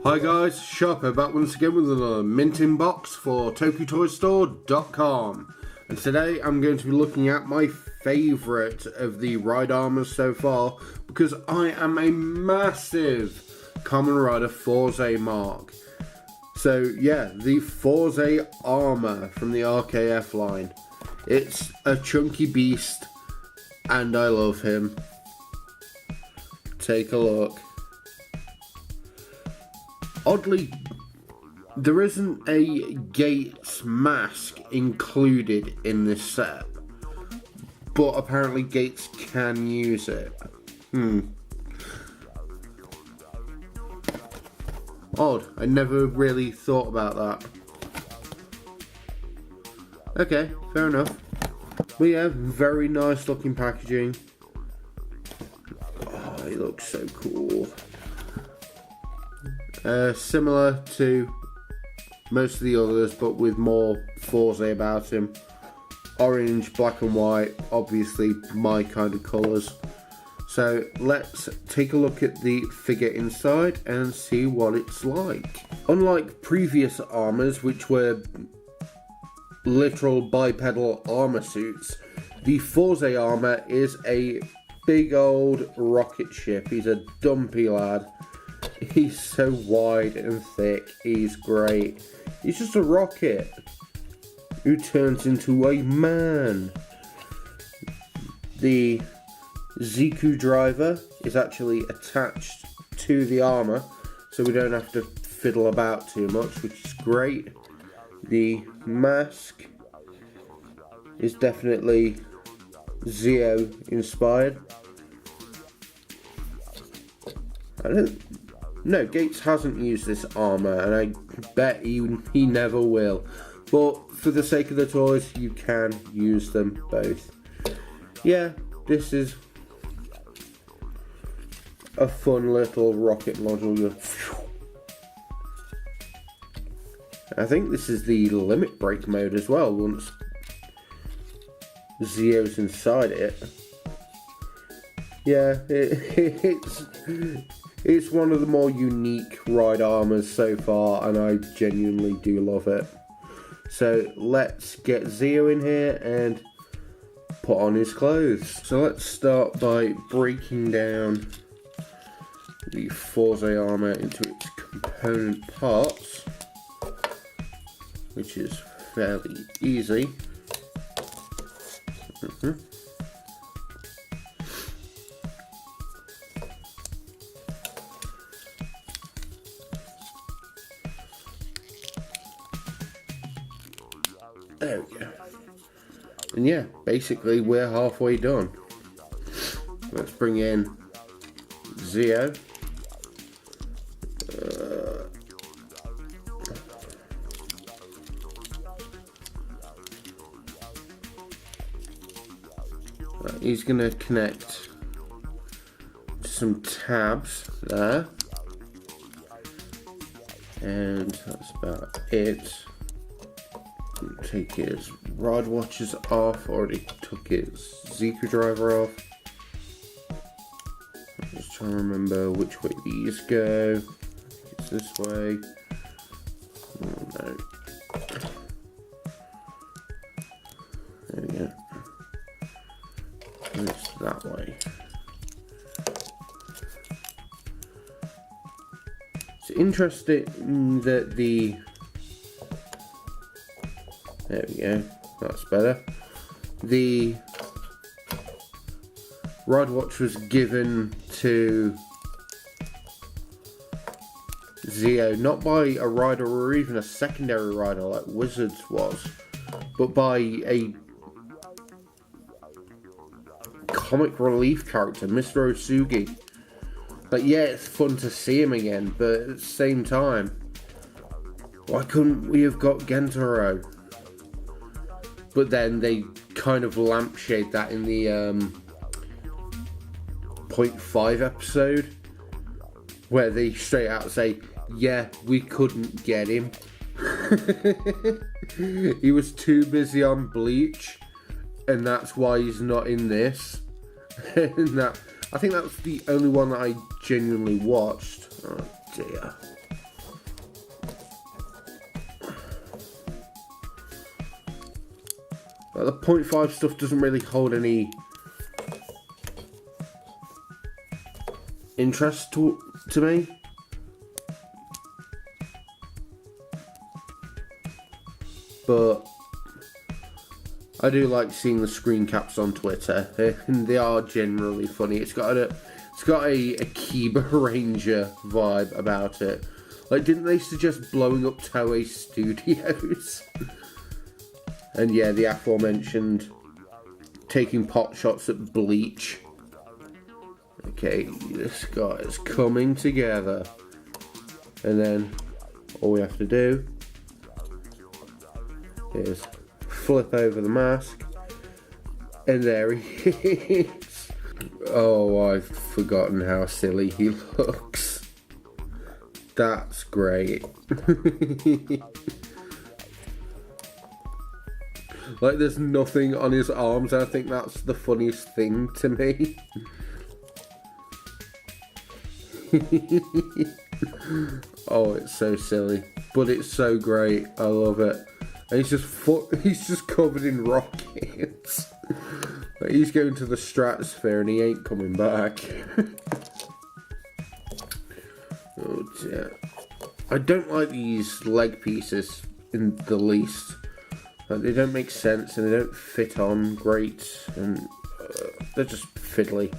Hi guys, Sharper back once again with another minting box for TokyoToyStore.com, and today I'm going to be looking at my favourite of the ride armours so far, because I am a massive Kamen Rider Fourze mark. So yeah, the Fourze armour from the RKF line. It's a chunky beast and I love him. Take a look. Oddly, there isn't a Gates mask included in this set, but apparently Gates can use it. Odd, I never really thought about that. Okay, fair enough. But yeah, very nice looking packaging. Oh, he looks so cool. Similar to most of the others, but with more Fourze about him. Orange, black and white, obviously my kind of colours. So let's take a look at the figure inside and see what it's like. Unlike previous armours, which were literal bipedal armour suits, the Fourze armour is a big old rocket ship. He's a dumpy lad. He's so wide and thick, he's great. He's just a rocket who turns into a man. The Zi-O driver is actually attached to the armour, so we don't have to fiddle about too much, which is great. The mask is definitely Zi-O inspired. No, Gates hasn't used this armour, and I bet he never will. But for the sake of the toys, you can use them both. Yeah, this is a fun little rocket module. I think this is the limit break mode as well, once Zi-O's inside it. Yeah, it's one of the more unique ride armours so far, and I genuinely do love it. So let's get Zi-O in here and put on his clothes. So let's start by breaking down the Fourze armour into its component parts, which is fairly easy. There we go. And yeah, basically we're halfway done. Let's bring in Zi-O. He's going to connect to some tabs there. And that's about it. Take his rod watches off. Already took his Zi-O driver off. I'm just trying to remember which way these go. It's this way. Oh no. There we go. And it's that way. It's interesting that the... There we go, that's better. The rod watch was given to Zi-O not by a rider or even a secondary rider like Wizards was, but by a comic relief character, Mr. Osugi. Like, yeah, it's fun to see him again, but at the same time, why couldn't we have got Gentaro? But then they kind of lampshade that in the 0.5 episode, where they straight out say, yeah, we couldn't get him. He was too busy on Bleach, and that's why he's not in this. And that, I think that's the only one that I genuinely watched. Oh dear. Like, the 0.5 stuff doesn't really hold any interest to me. But I do like seeing the screen caps on Twitter, and they are generally funny. It's got a Akiba Ranger vibe about it. Like, didn't they suggest blowing up Toei Studios? And yeah, the aforementioned taking pot shots at Bleach. Okay, this guy is coming together. And then all we have to do is flip over the mask. And there he is. Oh, I've forgotten how silly he looks. That's great. Like, there's nothing on his arms. I think that's the funniest thing to me. Oh, it's so silly, but it's so great. I love it. And he's just covered in rockets. Like, he's going to the stratosphere and he ain't coming back. Oh dear. I don't like these leg pieces in the least. Like, they don't make sense and they don't fit on great, and they're just fiddly.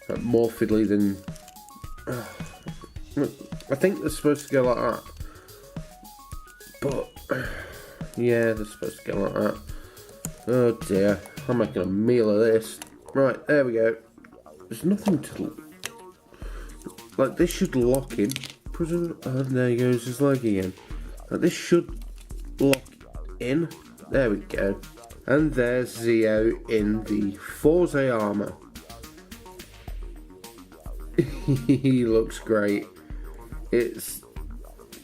Like, more fiddly than... I think they're supposed to go like that. But yeah, they're supposed to go like that. Oh dear, I'm making a meal of this. Right, there we go. There's nothing to... Like, this should lock in. Oh, there goes his leg again. Like, this should lock in. There we go. And there's Zi-O in the Fourze armor. He looks great. It's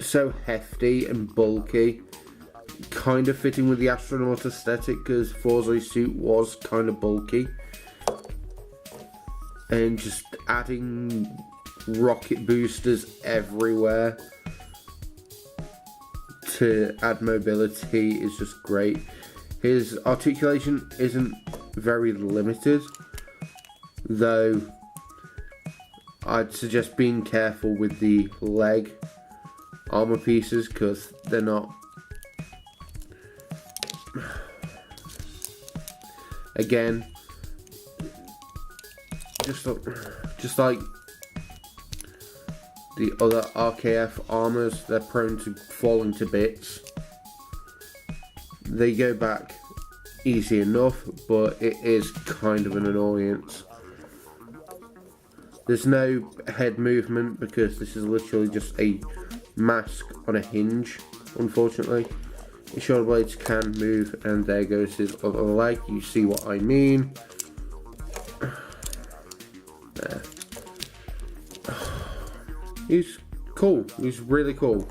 so hefty and bulky, kind of fitting with the astronaut aesthetic, because Fourze's suit was kind of bulky, and just adding rocket boosters everywhere to add mobility is just great. His articulation isn't very limited, though I'd suggest being careful with the leg armor pieces, because they're not... Again, just like the other RKF armors, they're prone to falling to bits. They go back easy enough, but it is kind of an annoyance. There's no head movement because this is literally just a mask on a hinge, unfortunately. The shoulder blades can move, and there goes his other leg. You see what I mean? There. He's cool. He's really cool.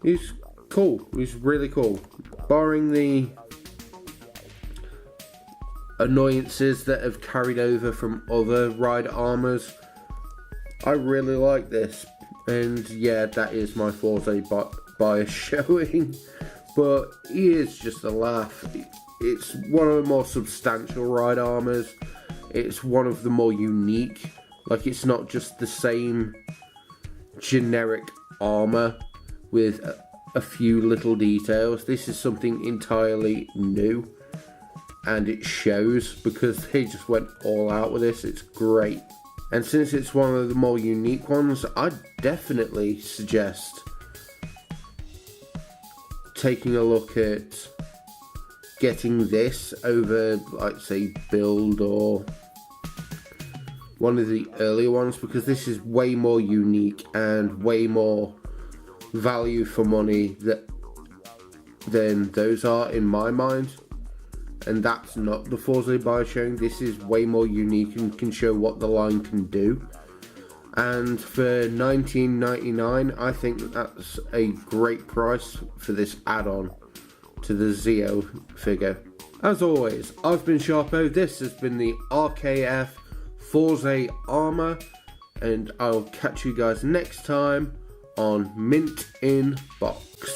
He's cool. He's really cool. Barring the annoyances that have carried over from other rider armors, I really like this. And yeah, that is my Fourze bias showing. But he is just a laugh. It's one of the more substantial ride armors. It's one of the more unique. Like, it's not just the same generic armor with a few little details. This is something entirely new, and it shows because they just went all out with this. It's great. And since it's one of the more unique ones, I'd definitely suggest taking a look at getting this over, like, say, Build or one of the earlier ones, because this is way more unique and way more value for money than those are in my mind. And that's not the Fourze bias showing. This is way more unique and can show what the line can do. And for $19.99, I think that's a great price for this add-on to the Zi-O figure. As always, I've been Sharpo. This has been the RKF Fourze armor, and I'll catch you guys next time on Mint in Box.